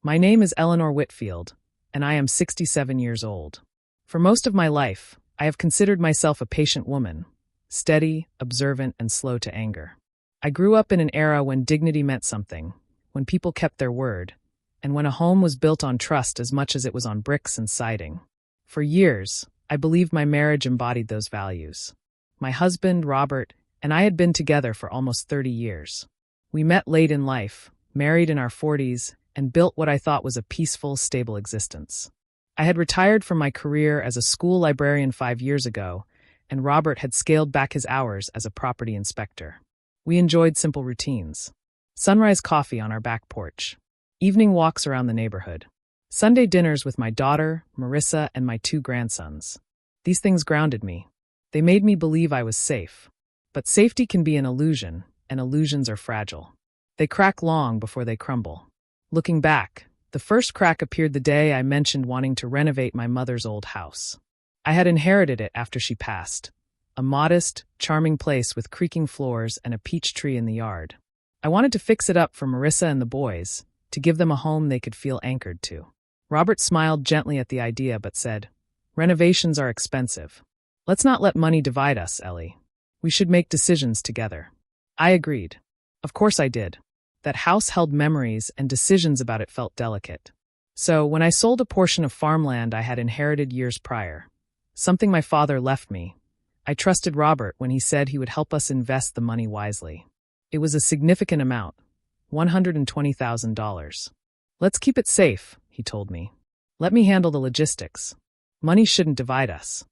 My name is Eleanor Whitfield, and I am 67 years old. For most of my life, I have considered myself a patient woman, steady, observant, and slow to anger. I grew up in an era when dignity meant something, when people kept their word, and when a home was built on trust as much as it was on bricks and siding. For years, I believed my marriage embodied those values. My husband, Robert, and I had been together for almost 30 years. We met late in life, married in our 40s, and built what I thought was a peaceful, stable existence. I had retired from my career as a school librarian 5 years ago, and Robert had scaled back his hours as a property inspector. We enjoyed simple routines. Sunrise coffee on our back porch, evening walks around the neighborhood, Sunday dinners with my daughter, Marissa, and my 2 grandsons. These things grounded me. They made me believe I was safe. But safety can be an illusion, and illusions are fragile. They crack long before they crumble. Looking back, the first crack appeared the day I mentioned wanting to renovate my mother's old house. I had inherited it after she passed, a modest, charming place with creaking floors and a peach tree in the yard. I wanted to fix it up for Marissa and the boys, to give them a home they could feel anchored to. Robert smiled gently at the idea but said, "Renovations are expensive. Let's not let money divide us, Ellie. We should make decisions together." I agreed. Of course I did. That house held memories, and decisions about it felt delicate. So, when I sold a portion of farmland I had inherited years prior, something my father left me, I trusted Robert when he said he would help us invest the money wisely. It was a significant amount, $120,000. "Let's keep it safe," he told me. "Let me handle the logistics. Money shouldn't divide us."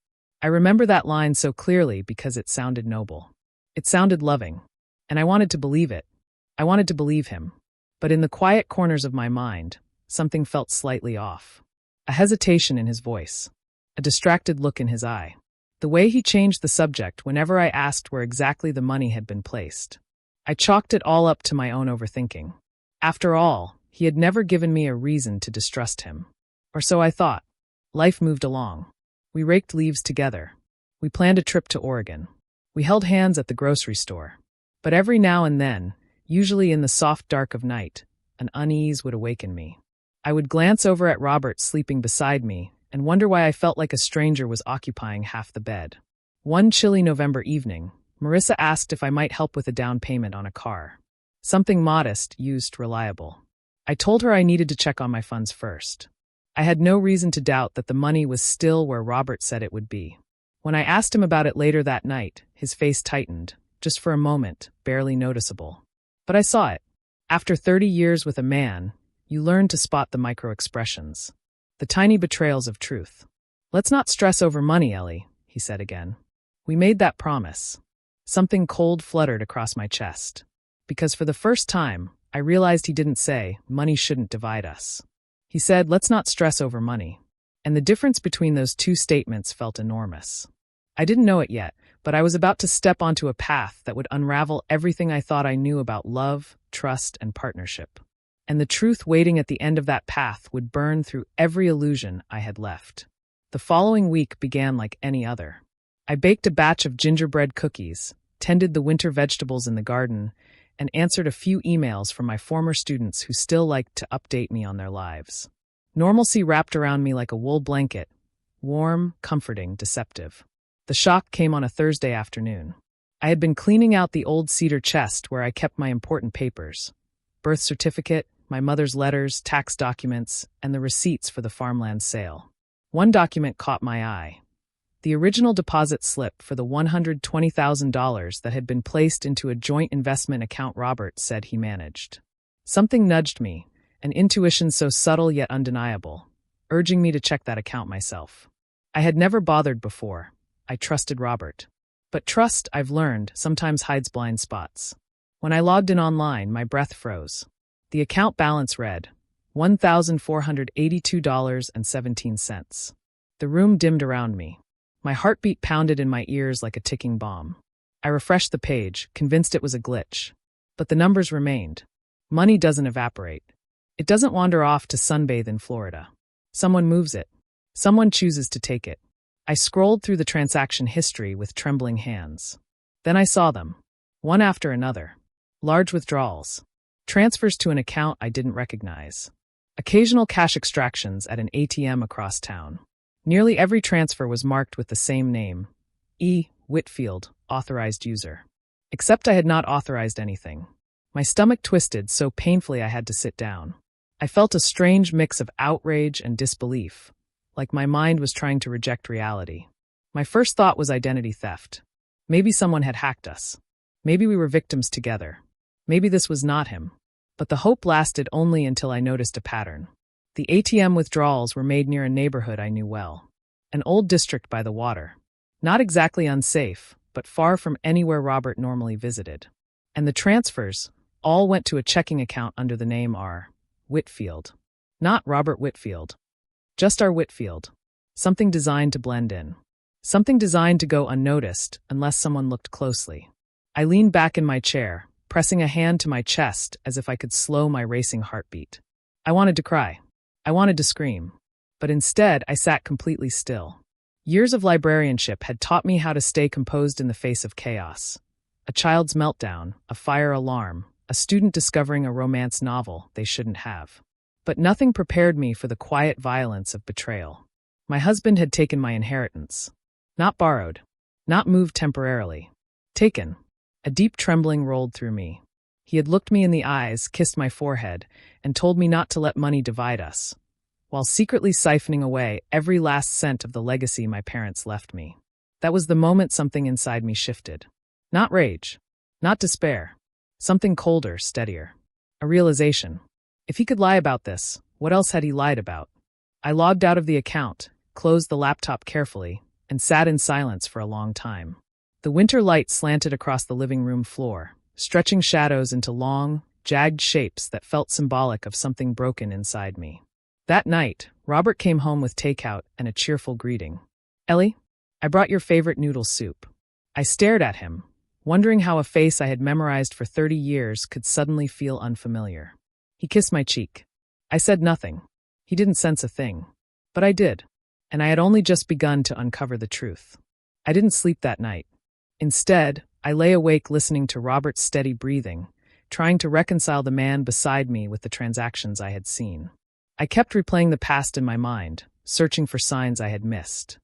I remember that line so clearly because it sounded noble. It sounded loving. And I wanted to believe it. I wanted to believe him. But in the quiet corners of my mind, something felt slightly off. A hesitation in his voice. A distracted look in his eye. The way he changed the subject whenever I asked where exactly the money had been placed. I chalked it all up to my own overthinking. After all, he had never given me a reason to distrust him. Or so I thought. Life moved along. We raked leaves together. We planned a trip to Oregon. We held hands at the grocery store. But every now and then, usually in the soft dark of night, an unease would awaken me. I would glance over at Robert sleeping beside me and wonder why I felt like a stranger was occupying half the bed. One chilly November evening, Marissa asked if I might help with a down payment on a car. Something modest, used, reliable. I told her I needed to check on my funds first. I had no reason to doubt that the money was still where Robert said it would be. When I asked him about it later that night, his face tightened, just for a moment, barely noticeable. But I saw it. After 30 years with a man, you learn to spot the micro-expressions, the tiny betrayals of truth. "Let's not stress over money, Ellie," he said again. We made that promise. Something cold fluttered across my chest. Because for the first time, I realized he didn't say, "Money shouldn't divide us." He said, "Let's not stress over money." And the difference between those two statements felt enormous. I didn't know it yet, but I was about to step onto a path that would unravel everything I thought I knew about love, trust, and partnership. And the truth waiting at the end of that path would burn through every illusion I had left. The following week began like any other. I baked a batch of gingerbread cookies, tended the winter vegetables in the garden, and answered a few emails from my former students who still liked to update me on their lives. Normalcy wrapped around me like a wool blanket, warm, comforting, deceptive. The shock came on a Thursday afternoon. I had been cleaning out the old cedar chest where I kept my important papers. Birth certificate, my mother's letters, tax documents, and the receipts for the farmland sale. One document caught my eye. The original deposit slip for the $120,000 that had been placed into a joint investment account Robert said he managed. Something nudged me, an intuition so subtle yet undeniable, urging me to check that account myself. I had never bothered before. I trusted Robert. But trust, I've learned, sometimes hides blind spots. When I logged in online, my breath froze. The account balance read, $1,482.17. The room dimmed around me. My heartbeat pounded in my ears like a ticking bomb. I refreshed the page, convinced it was a glitch. But the numbers remained. Money doesn't evaporate. It doesn't wander off to sunbathe in Florida. Someone moves it. Someone chooses to take it. I scrolled through the transaction history with trembling hands. Then I saw them, one after another. Large withdrawals. Transfers to an account I didn't recognize. Occasional cash extractions at an ATM across town. Nearly every transfer was marked with the same name, E. Whitfield, authorized user. Except I had not authorized anything. My stomach twisted so painfully I had to sit down. I felt a strange mix of outrage and disbelief, like my mind was trying to reject reality. My first thought was identity theft. Maybe someone had hacked us. Maybe we were victims together. Maybe this was not him. But the hope lasted only until I noticed a pattern. The ATM withdrawals were made near a neighborhood I knew well. An old district by the water. Not exactly unsafe, but far from anywhere Robert normally visited. And the transfers all went to a checking account under the name R. Whitfield. Not Robert Whitfield. Just R. Whitfield. Something designed to blend in. Something designed to go unnoticed unless someone looked closely. I leaned back in my chair, pressing a hand to my chest as if I could slow my racing heartbeat. I wanted to cry. I wanted to scream. But instead, I sat completely still. Years of librarianship had taught me how to stay composed in the face of chaos. A child's meltdown, a fire alarm, a student discovering a romance novel they shouldn't have. But nothing prepared me for the quiet violence of betrayal. My husband had taken my inheritance. Not borrowed. Not moved temporarily. Taken. A deep trembling rolled through me. He had looked me in the eyes, kissed my forehead, and told me not to let money divide us, while secretly siphoning away every last cent of the legacy my parents left me. That was the moment something inside me shifted. Not rage. Not despair. Something colder, steadier. A realization. If he could lie about this, what else had he lied about? I logged out of the account, closed the laptop carefully, and sat in silence for a long time. The winter light slanted across the living room floor, stretching shadows into long, jagged shapes that felt symbolic of something broken inside me. That night, Robert came home with takeout and a cheerful greeting. "Ellie, I brought your favorite noodle soup." I stared at him, wondering how a face I had memorized for 30 years could suddenly feel unfamiliar. He kissed my cheek. I said nothing. He didn't sense a thing. But I did, and I had only just begun to uncover the truth. I didn't sleep that night. Instead, I lay awake listening to Robert's steady breathing, trying to reconcile the man beside me with the transactions I had seen. I kept replaying the past in my mind, searching for signs I had missed.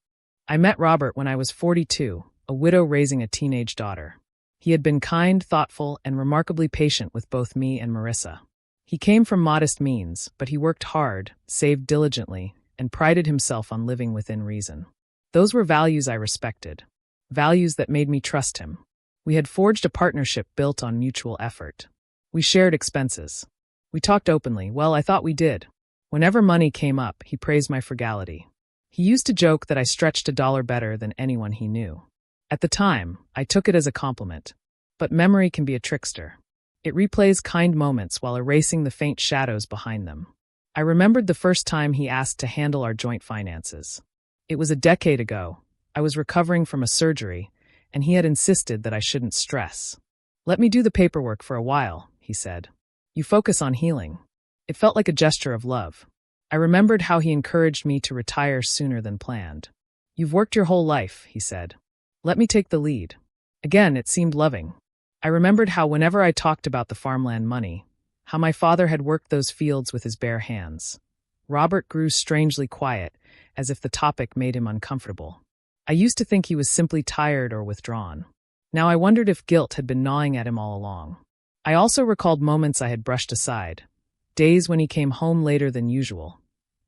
I met Robert when I was 42, a widow raising a teenage daughter. He had been kind, thoughtful, and remarkably patient with both me and Marissa. He came from modest means, but he worked hard, saved diligently, and prided himself on living within reason. Those were values I respected. Values that made me trust him. We had forged a partnership built on mutual effort. We shared expenses. We talked openly. Well, I thought we did. Whenever money came up, he praised my frugality. He used to joke that I stretched a dollar better than anyone he knew. At the time, I took it as a compliment. But memory can be a trickster. It replays kind moments while erasing the faint shadows behind them. I remembered the first time he asked to handle our joint finances. It was a decade ago. I was recovering from a surgery, and he had insisted that I shouldn't stress. "Let me do the paperwork for a while," he said. "You focus on healing." It felt like a gesture of love. I remembered how he encouraged me to retire sooner than planned. "You've worked your whole life," he said. "Let me take the lead." Again, it seemed loving. I remembered how whenever I talked about the farmland money, how my father had worked those fields with his bare hands. Robert grew strangely quiet, as if the topic made him uncomfortable. I used to think he was simply tired or withdrawn. Now I wondered if guilt had been gnawing at him all along. I also recalled moments I had brushed aside. Days when he came home later than usual.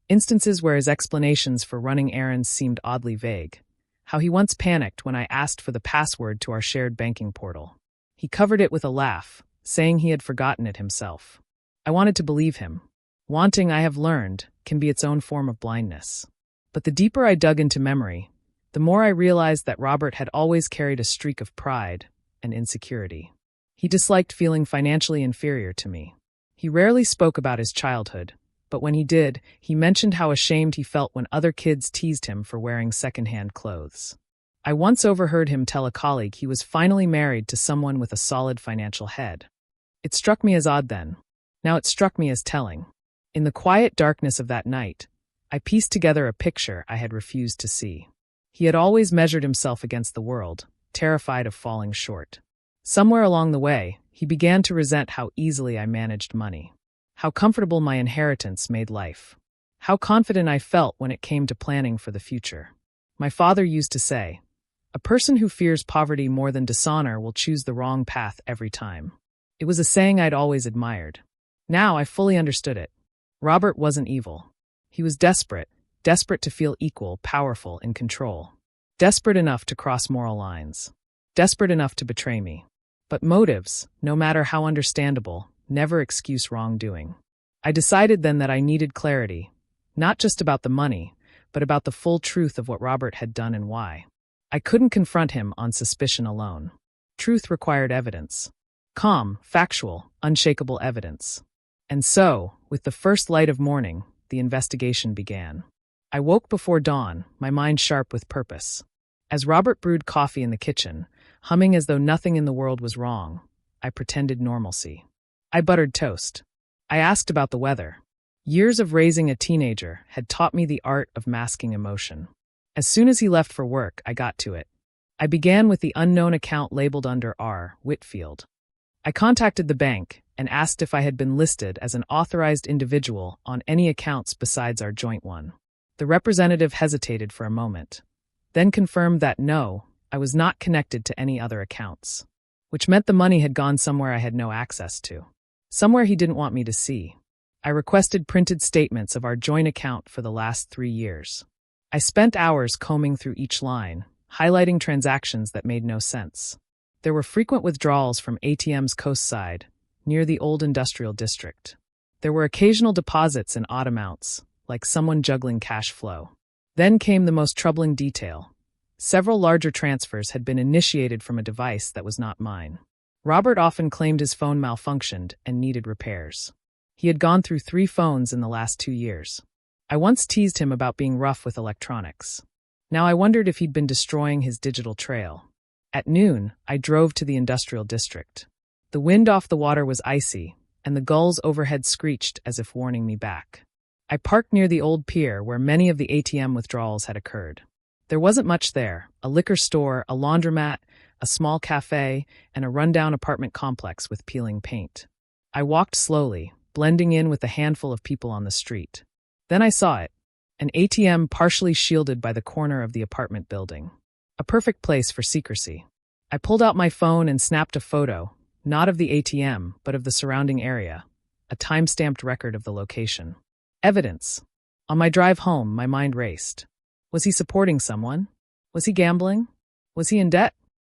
Instances where his explanations for running errands seemed oddly vague. How he once panicked when I asked for the password to our shared banking portal. He covered it with a laugh, saying he had forgotten it himself. I wanted to believe him. Wanting, I have learned, can be its own form of blindness. But the deeper I dug into memory, the more I realized that Robert had always carried a streak of pride and insecurity. He disliked feeling financially inferior to me. He rarely spoke about his childhood, but when he did, he mentioned how ashamed he felt when other kids teased him for wearing secondhand clothes. I once overheard him tell a colleague he was finally married to someone with a solid financial head. It struck me as odd then. Now it struck me as telling. In the quiet darkness of that night, I pieced together a picture I had refused to see. He had always measured himself against the world, terrified of falling short. Somewhere along the way, he began to resent how easily I managed money. how comfortable my inheritance made life, how confident I felt when it came to planning for the future. My father used to say, "A person who fears poverty more than dishonor will choose the wrong path every time." It was a saying I'd always admired. Now I fully understood it. Robert wasn't evil. He was desperate to feel equal, powerful, in control. Desperate enough to cross moral lines. Desperate enough to betray me. But motives, no matter how understandable, never excuse wrongdoing. I decided then that I needed clarity, not just about the money, but about the full truth of what Robert had done and why. I couldn't confront him on suspicion alone. Truth required evidence. Calm, factual, unshakable evidence. And so, with the first light of morning, the investigation began. I woke before dawn, my mind sharp with purpose. As Robert brewed coffee in the kitchen, humming as though nothing in the world was wrong, I pretended normalcy. I buttered toast. I asked about the weather. Years of raising a teenager had taught me the art of masking emotion. As soon as he left for work, I got to it. I began with the unknown account labeled under R. Whitfield. I contacted the bank and asked if I had been listed as an authorized individual on any accounts besides our joint one. The representative hesitated for a moment, then confirmed that no, I was not connected to any other accounts, which meant the money had gone somewhere I had no access to, somewhere he didn't want me to see. I requested printed statements of our joint account for the last 3 years. I spent hours combing through each line, highlighting transactions that made no sense. There were frequent withdrawals from ATMs coastside, near the old industrial district. There were occasional deposits in odd amounts, like someone juggling cash flow. Then came the most troubling detail. Several larger transfers had been initiated from a device that was not mine. Robert often claimed his phone malfunctioned and needed repairs. He had gone through 3 phones in the last 2 years. I once teased him about being rough with electronics. Now I wondered if he'd been destroying his digital trail. At noon, I drove to the industrial district. The wind off the water was icy, and the gulls overhead screeched as if warning me back. I parked near the old pier where many of the ATM withdrawals had occurred. There wasn't much there: a liquor store, a laundromat, a small cafe, and a rundown apartment complex with peeling paint. I walked slowly, blending in with a handful of people on the street. Then I saw it, an ATM partially shielded by the corner of the apartment building. A perfect place for secrecy. I pulled out my phone and snapped a photo, not of the ATM, but of the surrounding area, a time-stamped record of the location. Evidence. On my drive home, my mind raced. Was he supporting someone? Was he gambling? Was he in debt?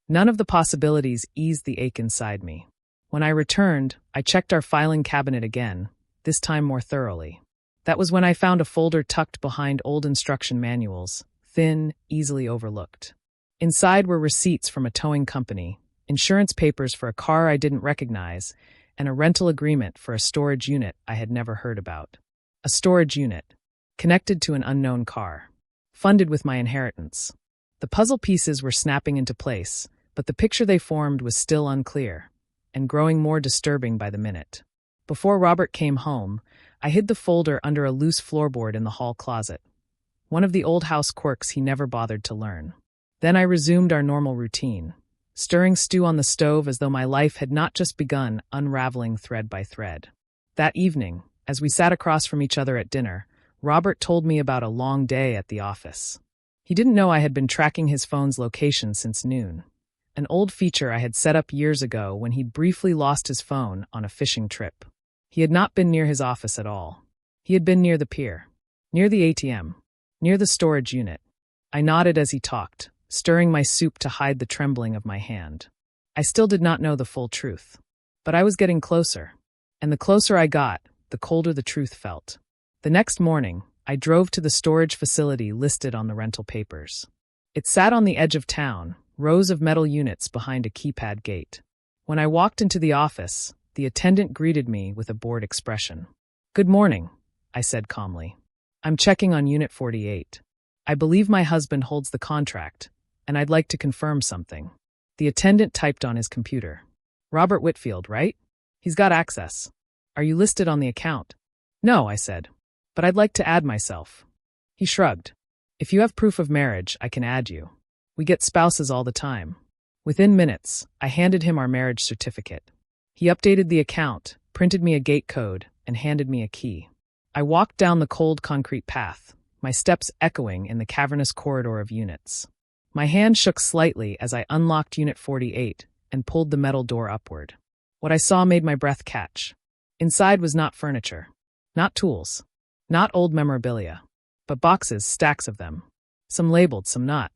None of the possibilities eased the ache inside me. When I returned, I checked our filing cabinet again, this time more thoroughly. That was when I found a folder tucked behind old instruction manuals, thin, easily overlooked. Inside were receipts from a towing company, insurance papers for a car I didn't recognize, and a rental agreement for a storage unit I had never heard about. A storage unit, connected to an unknown car, funded with my inheritance. The puzzle pieces were snapping into place, but the picture they formed was still unclear, and growing more disturbing by the minute. Before Robert came home, I hid the folder under a loose floorboard in the hall closet, one of the old house quirks he never bothered to learn. Then I resumed our normal routine, stirring stew on the stove as though my life had not just begun, unraveling thread by thread. That evening, as we sat across from each other at dinner, Robert told me about a long day at the office. He didn't know I had been tracking his phone's location since noon, an old feature I had set up years ago when he briefly lost his phone on a fishing trip. He had not been near his office at all. He had been near the pier, near the ATM, near the storage unit. I nodded as he talked, stirring my soup to hide the trembling of my hand. I still did not know the full truth, but I was getting closer, and the closer I got, the colder the truth felt. The next morning, I drove to the storage facility listed on the rental papers. It sat on the edge of town, rows of metal units behind a keypad gate. When I walked into the office, the attendant greeted me with a bored expression. "Good morning," I said calmly. "I'm checking on Unit 48. I believe my husband holds the contract, and I'd like to confirm something." The attendant typed on his computer. "Robert Whitfield, right? He's got access. Are you listed on the account?" "No," I said, "but I'd like to add myself." He shrugged. "If you have proof of marriage, I can add you. We get spouses all the time." Within minutes, I handed him our marriage certificate. He updated the account, printed me a gate code, and handed me a key. I walked down the cold concrete path, my steps echoing in the cavernous corridor of units. My hand shook slightly as I unlocked Unit 48 and pulled the metal door upward. What I saw made my breath catch. Inside was not furniture, not tools, not old memorabilia, but boxes, stacks of them. Some labeled, some not.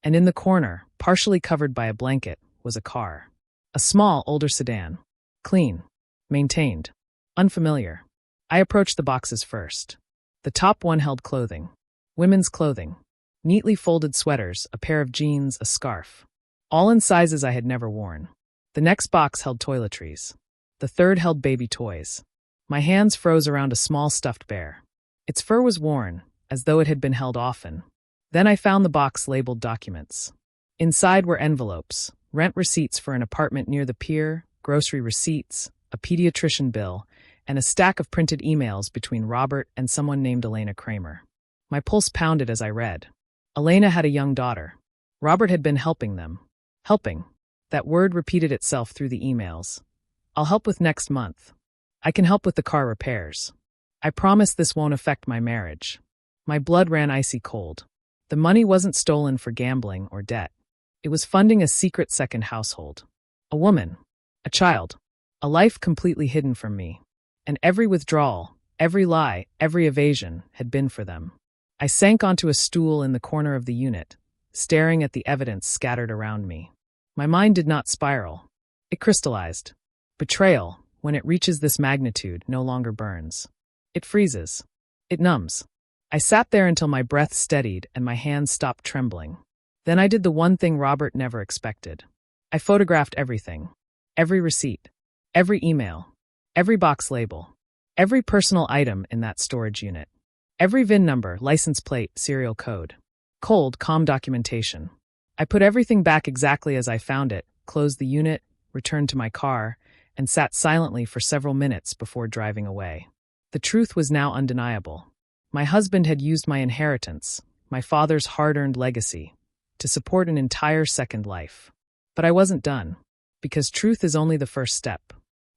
And in the corner, partially covered by a blanket, was a car. A small, older sedan. Clean. Maintained. Unfamiliar. I approached the boxes first. The top one held clothing. Women's clothing. Neatly folded sweaters, a pair of jeans, a scarf. All in sizes I had never worn. The next box held toiletries. The third held baby toys. My hands froze around a small stuffed bear. Its fur was worn, as though it had been held often. Then I found the box labeled documents. Inside were envelopes, rent receipts for an apartment near the pier, grocery receipts, a pediatrician bill, and a stack of printed emails between Robert and someone named Elena Kramer. My pulse pounded as I read. Elena had a young daughter. Robert had been helping them. Helping. That word repeated itself through the emails. I'll help with next month. I can help with the car repairs. I promise this won't affect my marriage. My blood ran icy cold. The money wasn't stolen for gambling or debt. It was funding a secret second household. A woman. A child. A life completely hidden from me. And every withdrawal, every lie, every evasion had been for them. I sank onto a stool in the corner of the unit, staring at the evidence scattered around me. My mind did not spiral. It crystallized. Betrayal, when it reaches this magnitude, no longer burns. It freezes. It numbs. I sat there until my breath steadied and my hands stopped trembling. Then I did the one thing Robert never expected. I photographed everything. Every receipt. Every email. Every box label. Every personal item in that storage unit. Every VIN number, license plate, serial code. Cold, calm documentation. I put everything back exactly as I found it, closed the unit, returned to my car, and sat silently for several minutes before driving away. The truth was now undeniable. My husband had used my inheritance, my father's hard-earned legacy, to support an entire second life. But I wasn't done, because truth is only the first step.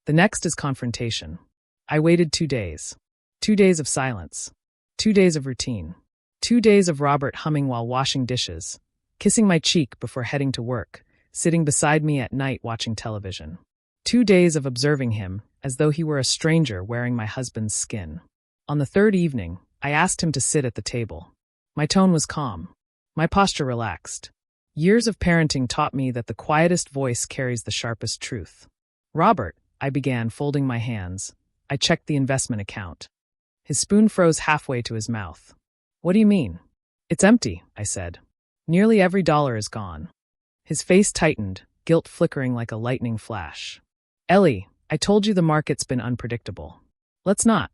The next is confrontation. I waited 2 days. 2 days of silence. 2 days of routine. 2 days of Robert humming while washing dishes, kissing my cheek before heading to work, sitting beside me at night watching television. 2 days of observing him as though he were a stranger wearing my husband's skin. On the third evening, I asked him to sit at the table. My tone was calm. My posture relaxed. Years of parenting taught me that the quietest voice carries the sharpest truth. Robert, I began, folding my hands. I checked the investment account. His spoon froze halfway to his mouth. What do you mean? It's empty, I said. Nearly every dollar is gone. His face tightened, guilt flickering like a lightning flash. Ellie, I told you the market's been unpredictable. Let's not.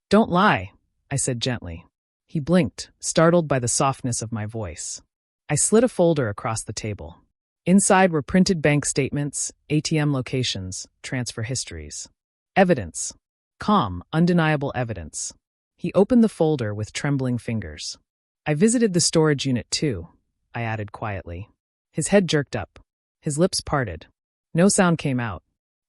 Don't lie, I said gently. He blinked, startled by the softness of my voice. I slid a folder across the table. Inside were printed bank statements, ATM locations, transfer histories. Evidence. Calm, undeniable evidence. He opened the folder with trembling fingers. I visited the storage unit too, I added quietly. His head jerked up. His lips parted. No sound came out.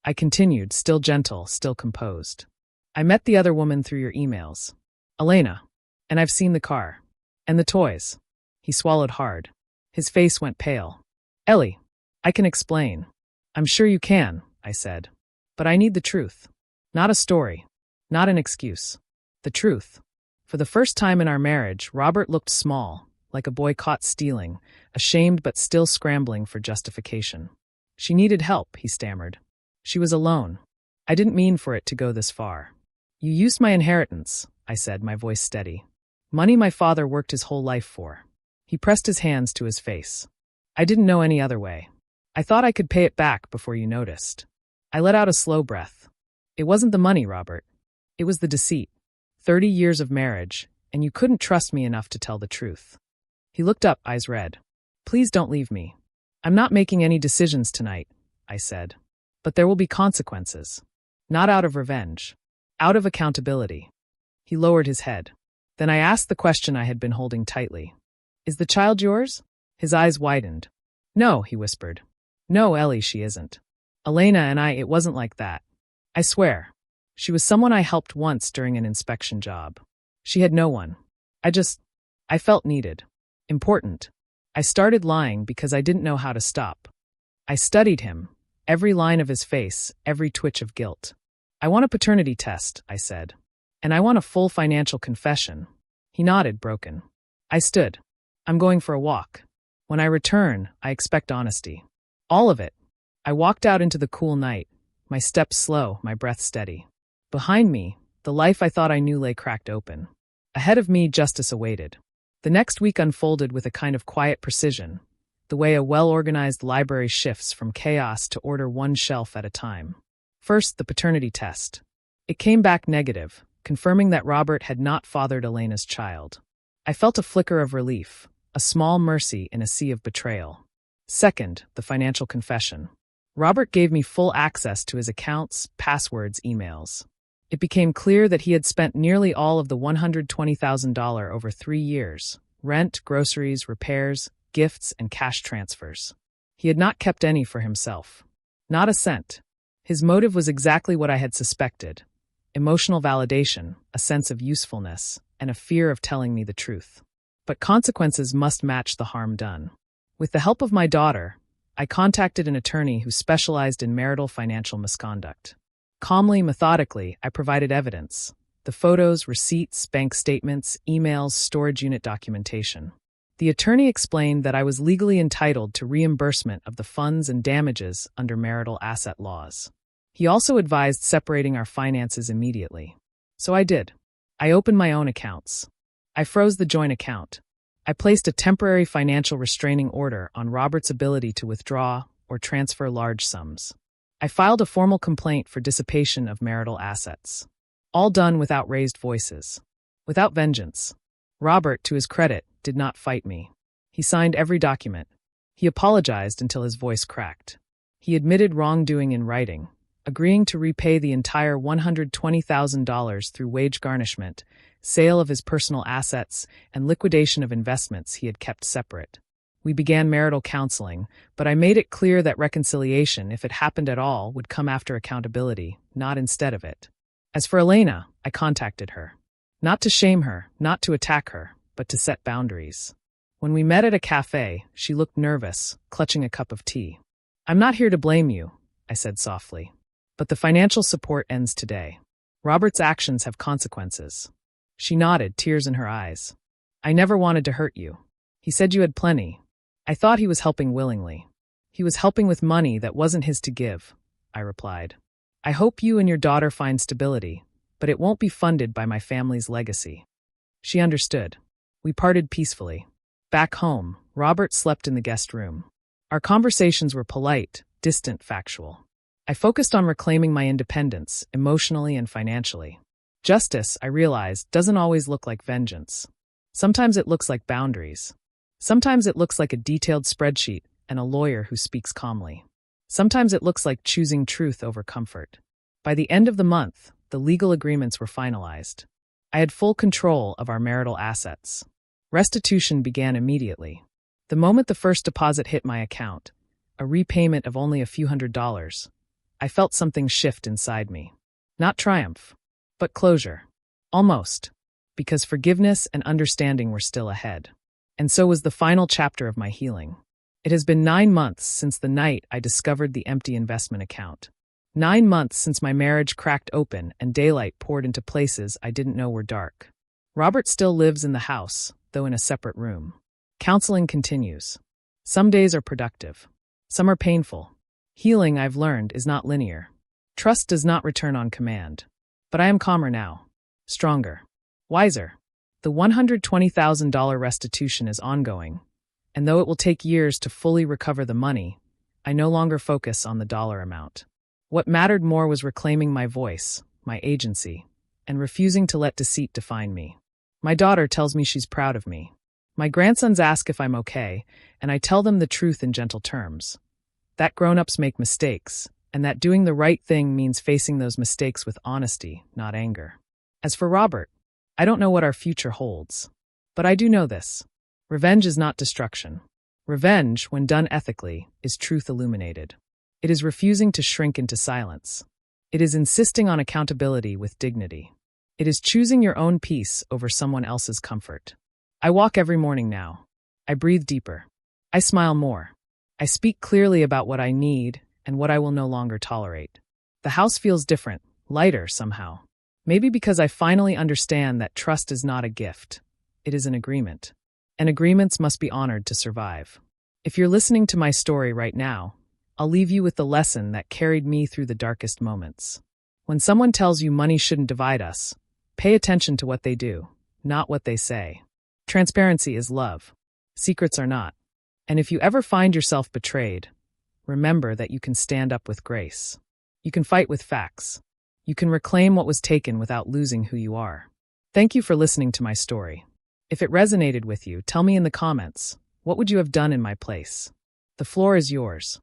I continued, still gentle, still composed. I met the other woman through your emails. Elena. And I've seen the car. And the toys. He swallowed hard. His face went pale. Ellie, I can explain. I'm sure you can, I said. But I need the truth. Not a story. Not an excuse. The truth. For the first time in our marriage, Robert looked small, like a boy caught stealing, ashamed but still scrambling for justification. She needed help, he stammered. She was alone. I didn't mean for it to go this far. You used my inheritance, I said, my voice steady. Money my father worked his whole life for. He pressed his hands to his face. I didn't know any other way. I thought I could pay it back before you noticed. I let out a slow breath. It wasn't the money, Robert. It was the deceit. 30 years of marriage, and you couldn't trust me enough to tell the truth. He looked up, eyes red. Please don't leave me. I'm not making any decisions tonight, I said. But there will be consequences. Not out of revenge. Out of accountability. He lowered his head. Then I asked the question I had been holding tightly. Is the child yours? His eyes widened. No, he whispered. No, Ellie, she isn't. Elena and I, it wasn't like that. I swear. She was someone I helped once during an inspection job. She had no one. I felt needed. Important. I started lying because I didn't know how to stop. I studied him, every line of his face, every twitch of guilt. I want a paternity test, I said. And I want a full financial confession. He nodded, broken. I stood. I'm going for a walk. When I return, I expect honesty. All of it. I walked out into the cool night, my steps slow, my breath steady. Behind me, the life I thought I knew lay cracked open. Ahead of me, justice awaited. The next week unfolded with a kind of quiet precision, the way a well-organized library shifts from chaos to order one shelf at a time. First, the paternity test. It came back negative, confirming that Robert had not fathered Elena's child. I felt a flicker of relief, a small mercy in a sea of betrayal. Second, the financial confession. Robert gave me full access to his accounts, passwords, emails. It became clear that he had spent nearly all of the $120,000 over 3 years: rent, groceries, repairs, gifts, and cash transfers. He had not kept any for himself. Not a cent. His motive was exactly what I had suspected: emotional validation, a sense of usefulness, and a fear of telling me the truth. But consequences must match the harm done. With the help of my daughter, I contacted an attorney who specialized in marital financial misconduct. Calmly, methodically, I provided evidence: the photos, receipts, bank statements, emails, storage unit documentation. The attorney explained that I was legally entitled to reimbursement of the funds and damages under marital asset laws. He also advised separating our finances immediately. So I did. I opened my own accounts. I froze the joint account. I placed a temporary financial restraining order on Robert's ability to withdraw or transfer large sums. I filed a formal complaint for dissipation of marital assets. All done without raised voices. Without vengeance. Robert, to his credit, did not fight me. He signed every document. He apologized until his voice cracked. He admitted wrongdoing in writing, agreeing to repay the entire $120,000 through wage garnishment, sale of his personal assets, and liquidation of investments he had kept separate. We began marital counseling, but I made it clear that reconciliation, if it happened at all, would come after accountability, not instead of it. As for Elena, I contacted her. Not to shame her, not to attack her, but to set boundaries. When we met at a cafe, she looked nervous, clutching a cup of tea. I'm not here to blame you, I said softly. But the financial support ends today. Robert's actions have consequences. She nodded, tears in her eyes. I never wanted to hurt you. He said you had plenty. I thought he was helping willingly. He was helping with money that wasn't his to give, I replied. I hope you and your daughter find stability, but it won't be funded by my family's legacy. She understood. We parted peacefully. Back home, Robert slept in the guest room. Our conversations were polite, distant, factual. I focused on reclaiming my independence, emotionally and financially. Justice, I realized, doesn't always look like vengeance. Sometimes it looks like boundaries. Sometimes it looks like a detailed spreadsheet and a lawyer who speaks calmly. Sometimes it looks like choosing truth over comfort. By the end of the month, the legal agreements were finalized. I had full control of our marital assets. Restitution began immediately. The moment the first deposit hit my account, a repayment of only a few $100s, I felt something shift inside me. Not triumph, but closure. Almost. Because forgiveness and understanding were still ahead. And so was the final chapter of my healing. It has been 9 months since the night I discovered the empty investment account. 9 months since my marriage cracked open and daylight poured into places I didn't know were dark. Robert still lives in the house, though in a separate room. Counseling continues. Some days are productive. Some are painful. Healing, I've learned, is not linear. Trust does not return on command. But I am calmer now. Stronger. Wiser. The $120,000 restitution is ongoing, and though it will take years to fully recover the money, I no longer focus on the dollar amount. What mattered more was reclaiming my voice, my agency, and refusing to let deceit define me. My daughter tells me she's proud of me. My grandsons ask if I'm okay, and I tell them the truth in gentle terms. That grown-ups make mistakes, and that doing the right thing means facing those mistakes with honesty, not anger. As for Robert, I don't know what our future holds. But I do know this. Revenge is not destruction. Revenge, when done ethically, is truth illuminated. It is refusing to shrink into silence. It is insisting on accountability with dignity. It is choosing your own peace over someone else's comfort. I walk every morning now. I breathe deeper. I smile more. I speak clearly about what I need and what I will no longer tolerate. The house feels different, lighter somehow. Maybe because I finally understand that trust is not a gift. It is an agreement. And agreements must be honored to survive. If you're listening to my story right now, I'll leave you with the lesson that carried me through the darkest moments. When someone tells you money shouldn't divide us, pay attention to what they do, not what they say. Transparency is love. Secrets are not. And if you ever find yourself betrayed, remember that you can stand up with grace. You can fight with facts. You can reclaim what was taken without losing who you are. Thank you for listening to my story. If it resonated with you, tell me in the comments, what would you have done in my place? The floor is yours.